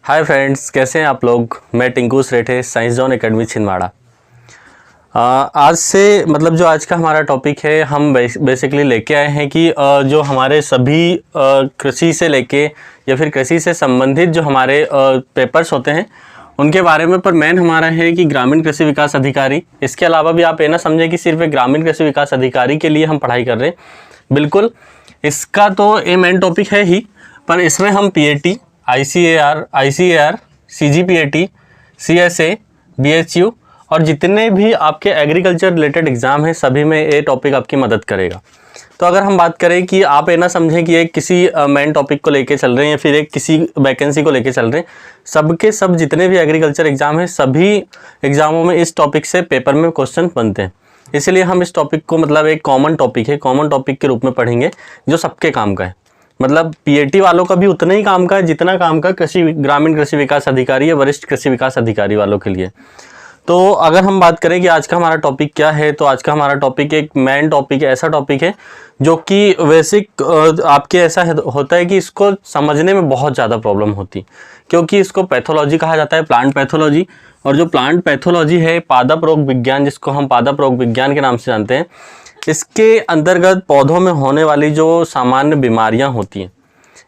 Hi friends, कैसे हैं आप लोग। मैं Tinku Sethe, science zone academy Chhindwara. आज से जो आज का हमारा टॉपिक है, हम बेसिकली लेके आए हैं कि जो हमारे सभी कृषि से लेके या फिर कृषि से संबंधित जो हमारे पेपर्स होते हैं उनके बारे में। पर मेन हमारा है कि ग्रामीण कृषि विकास अधिकारी। इसके अलावा भी आप ये ना समझें कि सिर्फ एक ग्रामीण कृषि विकास अधिकारी के लिए हम पढ़ाई कर रहे हैं। बिल्कुल, इसका तो ये मेन टॉपिक है ही, पर इसमें हम PAT, ICAR, CGPAT, CSA, BHU और जितने भी आपके एग्रीकल्चर रिलेटेड एग्ज़ाम हैं सभी में ये टॉपिक आपकी मदद करेगा। तो अगर हम बात करें कि आप ये ना समझें कि एक किसी मेन टॉपिक को लेके चल रहे हैं या फिर एक किसी वैकेंसी को लेके चल रहे हैं, सबके सब जितने भी एग्रीकल्चर एग्ज़ाम हैं सभी एग्ज़ामों में इस टॉपिक से पेपर में क्वेश्चन बनते हैं। इसलिए हम इस टॉपिक को एक कॉमन टॉपिक है, कॉमन टॉपिक के रूप में पढ़ेंगे जो सबके काम का है। PAT वालों का भी उतना ही काम का है जितना काम का ग्रामीण कृषि विकास अधिकारी या वरिष्ठ कृषि विकास अधिकारी वालों के लिए। तो अगर हम बात करें कि आज का हमारा टॉपिक क्या है, तो आज का हमारा टॉपिक एक मेन टॉपिक है, ऐसा टॉपिक है जो कि बेसिक आपके ऐसा होता है कि इसको समझने में बहुत ज़्यादा प्रॉब्लम होती, क्योंकि इसको पैथोलॉजी कहा जाता है, प्लांट पैथोलॉजी। और जो प्लांट पैथोलॉजी है, पादप रोग विज्ञान, जिसको हम पादप रोग विज्ञान के नाम से जानते हैं, इसके अंतर्गत पौधों में होने वाली जो सामान्य बीमारियां होती हैं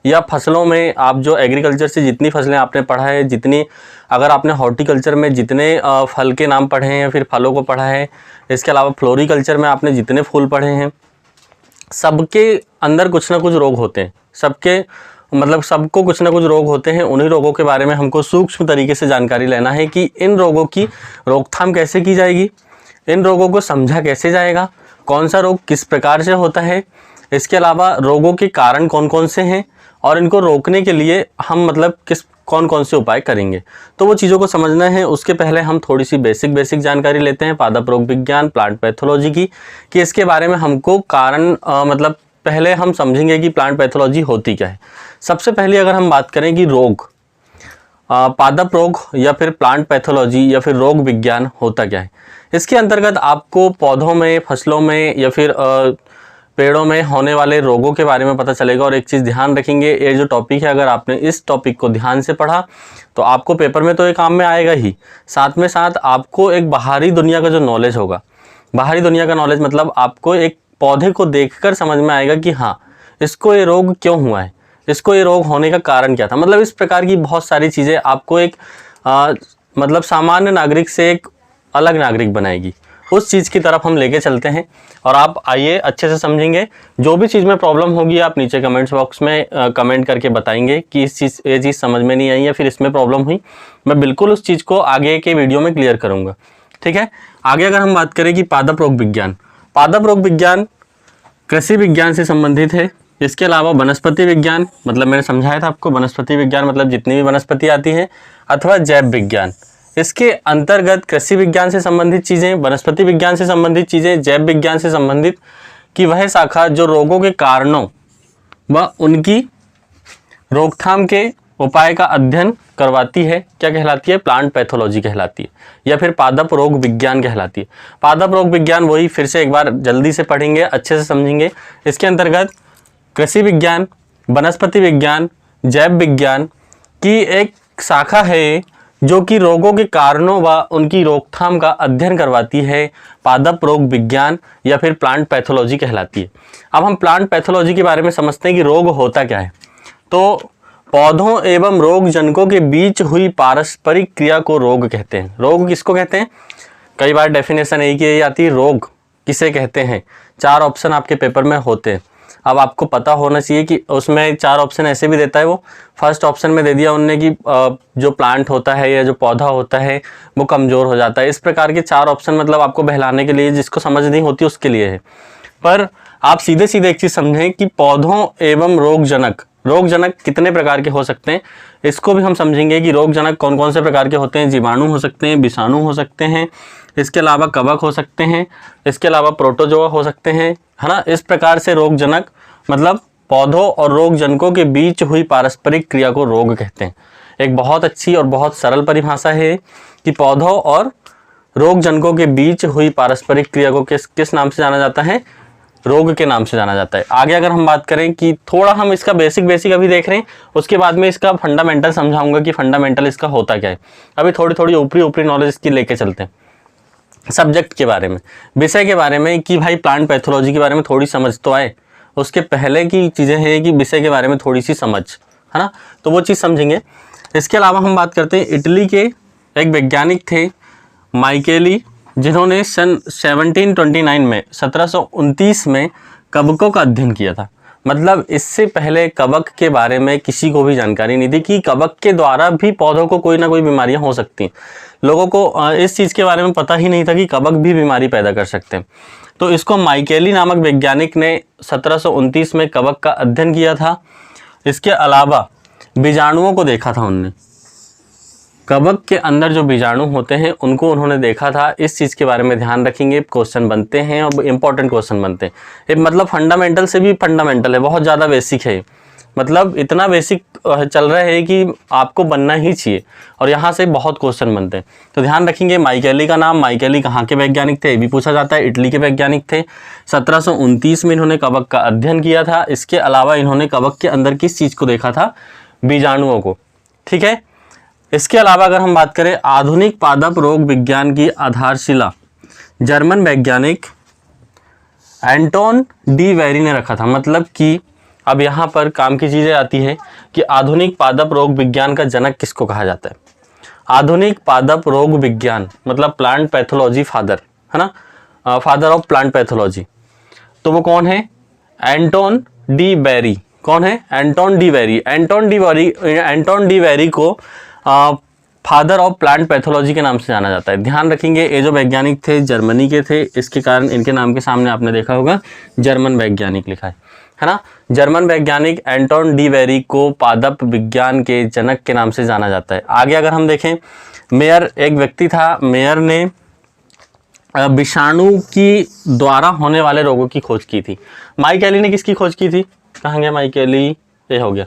या फसलों में, आप जो एग्रीकल्चर से जितनी फसलें आपने पढ़ा है, जितनी अगर आपने हॉर्टिकल्चर में जितने फल के नाम पढ़े हैं या फिर फलों को पढ़ा है, इसके अलावा फ्लोरिकल्चर में आपने जितने फूल पढ़े हैं, सबके अंदर कुछ ना कुछ रोग होते हैं। सबको कुछ ना कुछ रोग होते हैं। उन्हीं रोगों के बारे में हमको सूक्ष्म तरीके से जानकारी लेना है कि इन रोगों की रोकथाम कैसे की जाएगी, इन रोगों को समझा कैसे जाएगा, कौन सा रोग किस प्रकार से होता है, इसके अलावा रोगों के कारण कौन कौन से हैं और इनको रोकने के लिए हम कौन कौन से उपाय करेंगे। तो वो चीज़ों को समझना है। उसके पहले हम थोड़ी सी बेसिक जानकारी लेते हैं पादप रोग विज्ञान, प्लांट पैथोलॉजी की, कि इसके बारे में हमको कारण पहले हम समझेंगे कि प्लांट पैथोलॉजी होती क्या है। सबसे पहले अगर हम बात करें कि रोग, पादप रोग या फिर प्लांट पैथोलॉजी या फिर रोग विज्ञान होता क्या है, इसके अंतर्गत आपको पौधों में, फसलों में या फिर पेड़ों में होने वाले रोगों के बारे में पता चलेगा। और एक चीज़ ध्यान रखेंगे, ये जो टॉपिक है, अगर आपने इस टॉपिक को ध्यान से पढ़ा तो आपको पेपर में तो ये काम में आएगा ही, साथ में साथ आपको एक बाहरी दुनिया का जो नॉलेज होगा, बाहरी दुनिया का नॉलेज आपको एक पौधे को देखकर समझ में आएगा कि हाँ, इसको ये रोग क्यों हुआ है, इसको ये रोग होने का कारण क्या था। इस प्रकार की बहुत सारी चीज़ें आपको एक सामान्य नागरिक से एक अलग नागरिक बनाएगी। उस चीज़ की तरफ हम लेके चलते हैं और आप आइए अच्छे से समझेंगे। जो भी चीज़ में प्रॉब्लम होगी आप नीचे कमेंट्स बॉक्स में कमेंट करके बताएंगे कि ये चीज़ समझ में नहीं आई या फिर इसमें प्रॉब्लम हुई। मैं बिल्कुल उस चीज़ को आगे के वीडियो में क्लियर करूँगा, ठीक है। आगे अगर हम बात करें कि पादप रोग विज्ञान, पादप रोग विज्ञान कृषि विज्ञान से संबंधित है। इसके अलावा वनस्पति विज्ञान, मैंने समझाया था आपको, वनस्पति विज्ञान जितनी भी वनस्पति आती हैं, अथवा जैव विज्ञान। इसके अंतर्गत कृषि विज्ञान से संबंधित चीज़ें, वनस्पति विज्ञान से संबंधित चीज़ें, जैव विज्ञान से संबंधित की वह शाखा जो रोगों के कारणों व उनकी रोकथाम के उपाय का अध्ययन करवाती है, क्या कहलाती है? प्लांट पैथोलॉजी कहलाती है या फिर पादप रोग विज्ञान कहलाती है। पादप रोग विज्ञान वही फिर से एक बार जल्दी से पढ़ेंगे, अच्छे से समझेंगे। इसके अंतर्गत कृषि विज्ञान, वनस्पति विज्ञान, जैव विज्ञान की एक शाखा है जो कि रोगों के कारणों व उनकी रोकथाम का अध्ययन करवाती है, पादप रोग विज्ञान या फिर प्लांट पैथोलॉजी कहलाती है। अब हम प्लांट पैथोलॉजी के बारे में समझते हैं कि रोग होता क्या है। तो पौधों एवं रोग जनकों के बीच हुई पारस्परिक क्रिया को रोग कहते हैं। रोग किसको कहते हैं? कई बार डेफिनेशन यही की जाती है, रोग किसे कहते हैं। 4 ऑप्शन आपके पेपर में होते हैं। अब आपको पता होना चाहिए कि उसमें 4 ऑप्शन ऐसे भी देता है वो। फर्स्ट ऑप्शन में दे दिया उनने कि जो प्लांट होता है या जो पौधा होता है वो कमज़ोर हो जाता है। इस प्रकार के 4 ऑप्शन आपको बहलाने के लिए, जिसको समझ नहीं होती उसके लिए है। पर आप सीधे सीधे एक चीज़ समझें कि पौधों एवं रोगजनक कितने प्रकार के हो सकते हैं, इसको भी हम समझेंगे कि रोगजनक कौन कौन से प्रकार के होते हैं। जीवाणु हो सकते हैं, विषाणु हो सकते हैं, इसके अलावा कवक हो सकते हैं, इसके अलावा प्रोटोजोआ हो सकते हैं, है ना। इस प्रकार से रोगजनक पौधों और रोगजनकों के बीच हुई पारस्परिक क्रिया को रोग कहते हैं। एक बहुत अच्छी और बहुत सरल परिभाषा है कि पौधों और रोगजनकों के बीच हुई पारस्परिक क्रिया को किस नाम से जाना जाता है? रोग के नाम से जाना जाता है। आगे अगर हम बात करें कि थोड़ा हम इसका बेसिक अभी देख रहे हैं, उसके बाद में इसका फंडामेंटल समझाऊंगा कि फंडामेंटल इसका होता क्या है। अभी थोड़ी ऊपरी नॉलेज इसकी लेके चलते हैं। सब्जेक्ट के बारे में, विषय के बारे में कि भाई प्लांट पैथोलॉजी के बारे में थोड़ी समझ तो आए, उसके पहले की चीज़ें हैं कि विषय के बारे में थोड़ी सी समझ, है ना, तो वो चीज़ समझेंगे। इसके अलावा हम बात करते हैं, इटली के एक वैज्ञानिक थे माइकेली, जिन्होंने सन 1729 में 1729 में कवकों का अध्ययन किया था। मतलब इससे पहले कवक के बारे में किसी को भी जानकारी नहीं थी कि कवक के द्वारा भी पौधों को कोई ना कोई बीमारियां हो सकती हैं। लोगों को इस चीज़ के बारे में पता ही नहीं था कि कवक भी बीमारी पैदा कर सकते हैं। तो इसको माइकेली नामक वैज्ञानिक ने 1729 में कवक का अध्ययन किया था। इसके अलावा बीजाणुओं को देखा था उनने, कवक के अंदर जो बीजाणु होते हैं उनको उन्होंने देखा था। इस चीज़ के बारे में ध्यान रखेंगे, क्वेश्चन बनते हैं और इम्पोर्टेंट क्वेश्चन बनते हैं। ये मतलब फंडामेंटल से भी फंडामेंटल है, बहुत ज़्यादा बेसिक है, मतलब इतना बेसिक चल रहा है कि आपको बनना ही चाहिए और यहाँ से बहुत क्वेश्चन बनते हैं। तो ध्यान रखेंगे, माइकेली का नाम, माइकेली कहाँ के वैज्ञानिक थे ये भी पूछा जाता है, इटली के वैज्ञानिक थे। 1729 में इन्होंने कवक का अध्ययन किया था। इसके अलावा इन्होंने कवक के अंदर किस चीज़ को देखा था, बीजाणुओं को, ठीक है। इसके अलावा अगर हम बात करें आधुनिक पादप रोग विज्ञान की आधारशिला जर्मन वैज्ञानिक एंटोन डी वेरी ने रखा था। मतलब कि अब यहाँ पर काम की चीज़ें आती है कि आधुनिक पादप रोग विज्ञान का जनक किसको कहा जाता है। आधुनिक पादप रोग विज्ञान मतलब प्लांट पैथोलॉजी फादर, है ना, फादर ऑफ प्लांट पैथोलॉजी, तो वो कौन है, एंटोन डी वेरी। कौन है, Anton de very. Anton de very को फादर ऑफ प्लांट पैथोलॉजी के नाम से जाना जाता है। ध्यान रखेंगे, ये जो वैज्ञानिक थे जर्मनी के थे, इसके कारण इनके नाम के सामने आपने देखा होगा जर्मन वैज्ञानिक लिखा है ना। जर्मन वैज्ञानिक एंटोन डी वेरी को पादप विज्ञान के जनक के नाम से जाना जाता है। आगे अगर हम देखें, मेयर एक व्यक्ति था, मेयर ने विषाणु की द्वारा होने वाले रोगों की खोज की थी। माइकेली ने किसकी खोज की थी, कहाँ गया माइकेली, ये हो गया।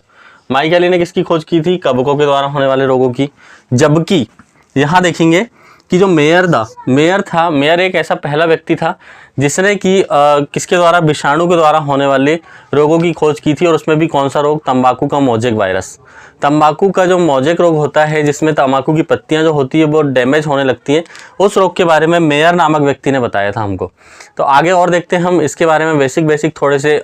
माइकेली ने किसकी खोज की थी, कवकों के द्वारा होने वाले रोगों की। जबकि यहाँ देखेंगे कि जो मेयर एक ऐसा पहला व्यक्ति था जिसने कि किसके द्वारा, विषाणु के द्वारा होने वाले रोगों की खोज की थी। और उसमें भी कौन सा रोग, तंबाकू का मोजेक वायरस। तंबाकू का जो मोजेक रोग होता है जिसमें तंबाकू की पत्तियां जो होती है वो डैमेज होने लगती हैं, उस रोग के बारे में मेयर नामक व्यक्ति ने बताया था हमको। तो आगे और देखते हैं हम इसके बारे में बेसिक थोड़े से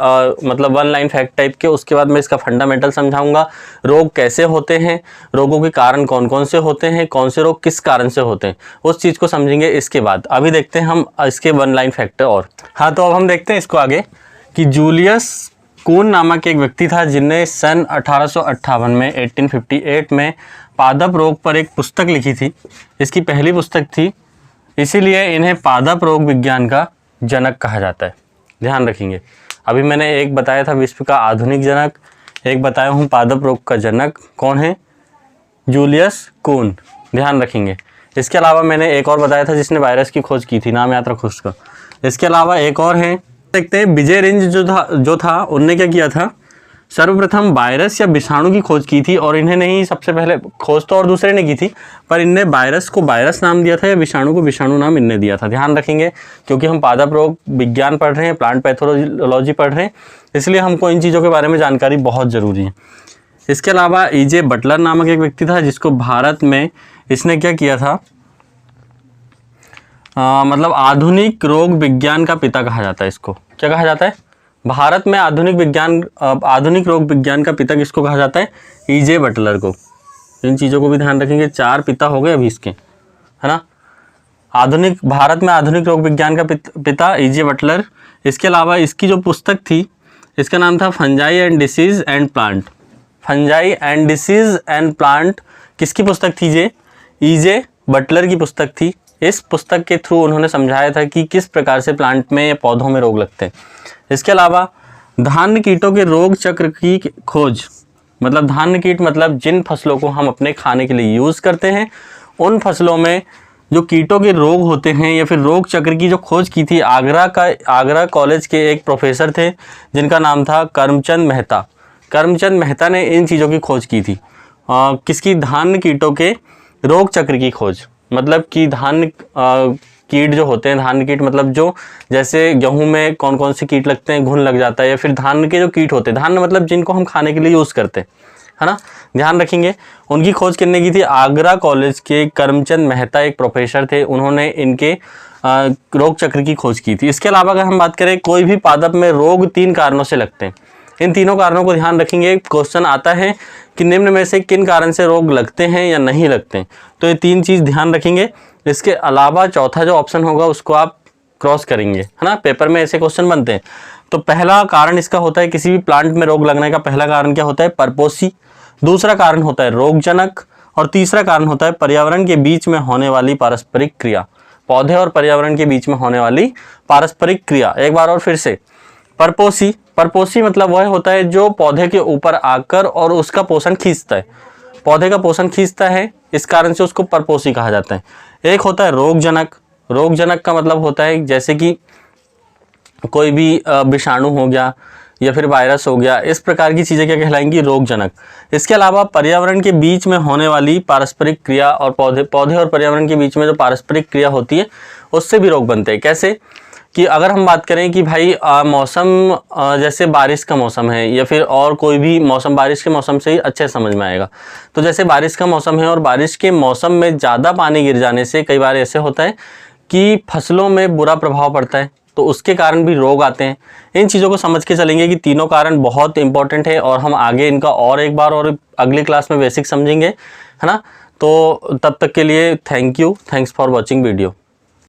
मतलब वन लाइन फैक्ट टाइप के। उसके बाद मैं इसका फंडामेंटल समझाऊंगा, रोग कैसे होते हैं, रोगों के कारण कौन कौन से होते हैं, कौन से रोग किस कारण से होते हैं, उस चीज़ को समझेंगे इसके बाद। अभी देखते हैं हम इसके वन लाइन फैक्ट और। हाँ, तो अब हम देखते हैं इसको आगे कि जूलियस कून नामक एक व्यक्ति था जिनने सन 1858 में 1858 में पादप रोग पर एक पुस्तक लिखी थी। इसकी पहली पुस्तक थी, इसीलिए इन्हें पादप रोग विज्ञान का जनक कहा जाता है। ध्यान रखेंगे, अभी मैंने एक बताया था विश्व का आधुनिक जनक, एक बताया हूँ पादप रोग का जनक कौन है, जूलियस कून। ध्यान रखेंगे। इसके अलावा मैंने एक और बताया था जिसने वायरस की खोज की थी, नाम याद रखो उसका। इसके अलावा एक और है, देखते हैं विजय रिंज जो था उनने क्या किया था, सर्वप्रथम वायरस या विषाणु की खोज की थी। और इन्हें नहीं, सबसे पहले खोज तो और दूसरे ने की थी, पर इनने वायरस को वायरस नाम दिया था या विषाणु को विषाणु नाम इनने दिया था। ध्यान रखेंगे, क्योंकि हम पादप रोग विज्ञान पढ़ रहे हैं, प्लांट पैथोलॉजी पढ़ रहे हैं, इसलिए हमको इन चीज़ों के बारे में जानकारी बहुत ज़रूरी है। इसके अलावा ईजे बटलर नामक एक व्यक्ति था जिसको भारत में इसने क्या किया था, मतलब आधुनिक रोग विज्ञान का पिता कहा जाता है। इसको क्या कहा जाता है, भारत में आधुनिक रोग विज्ञान का पिता किसको कहा जाता है, ईजे बटलर को। इन चीज़ों को भी ध्यान रखेंगे, 4 पिता हो गए अभी इसके, है ना। भारत में आधुनिक रोग विज्ञान का पिता ईजे बटलर। इसके अलावा इसकी जो पुस्तक थी, इसका नाम था fungi and disease and plant. Fungi and disease and plant किसकी पुस्तक थी, ये ईजे बटलर की पुस्तक थी। इस पुस्तक के थ्रू उन्होंने समझाया था कि किस प्रकार से प्लांट में या पौधों में रोग लगते हैं। इसके अलावा धान्य कीटों के रोग चक्र की खोज, मतलब धान्य कीट मतलब जिन फसलों को हम अपने खाने के लिए यूज़ करते हैं, उन फसलों में जो कीटों के रोग होते हैं या फिर रोग चक्र की जो खोज की थी आगरा कॉलेज के एक प्रोफेसर थे जिनका नाम था करमचंद मेहता। करमचंद मेहता ने इन चीज़ों की खोज की थी। किसकी, धान्य कीटों के रोग चक्र की खोज, मतलब कि धान्य कीट जो होते हैं, धान कीट मतलब जो जैसे गेहूं में कौन कौन से कीट लगते हैं, घुन लग जाता है, या फिर धान के जो कीट होते हैं, धान मतलब जिनको हम खाने के लिए यूज़ करते हैं, है ना, ध्यान रखेंगे। उनकी खोज किसने की थी? आगरा कॉलेज के करमचंद मेहता एक प्रोफेसर थे, उन्होंने इनके रोग चक्र की खोज की थी। इसके अलावा अगर हम बात करें, कोई भी पादप में रोग 3 कारणों से लगते हैं। इन तीनों कारणों को ध्यान रखेंगे। क्वेश्चन आता है कि निम्न में से किन कारण से रोग लगते हैं या नहीं लगते हैं, तो ये 3 चीज़ ध्यान रखेंगे। इसके अलावा चौथा जो ऑप्शन होगा उसको आप क्रॉस करेंगे, है ना, पेपर में ऐसे क्वेश्चन बनते हैं। तो पहला कारण इसका होता है, किसी भी प्लांट में रोग लगने का पहला कारण क्या होता है? परपोषी। दूसरा कारण होता है रोगजनक, और तीसरा कारण होता है पर्यावरण के बीच में होने वाली पारस्परिक क्रिया। पौधे और पर्यावरण के बीच में होने वाली पारस्परिक क्रिया। एक बार और फिर से, परपोषी, परपोषी मतलब वह होता है जो पौधे के ऊपर आकर और उसका पोषण खींचता है, पौधे का पोषण खींचता है, इस कारण से उसको परपोषी कहा जाता है। एक होता है रोगजनक। रोगजनक का मतलब होता है जैसे कि कोई भी विषाणु हो गया या फिर वायरस हो गया, इस प्रकार की चीज़ें क्या कहलाएंगी? रोगजनक। इसके अलावा पर्यावरण के बीच में होने वाली पारस्परिक क्रिया, और पौधे और पर्यावरण के बीच में जो पारस्परिक क्रिया होती है उससे भी रोग बनते हैं। कैसे कि अगर हम बात करें कि भाई मौसम जैसे बारिश का मौसम है, या फिर और कोई भी मौसम, बारिश के मौसम से ही अच्छे समझ में आएगा। तो जैसे बारिश का मौसम है और बारिश के मौसम में ज़्यादा पानी गिर जाने से कई बार ऐसे होता है कि फसलों में बुरा प्रभाव पड़ता है, तो उसके कारण भी रोग आते हैं। इन चीज़ों को समझ के चलेंगे कि तीनों कारण बहुत इंपॉर्टेंट है, और हम आगे इनका और एक बार और अगली क्लास में बेसिक समझेंगे, है ना। तो तब तक के लिए thank you, thanks for watching video.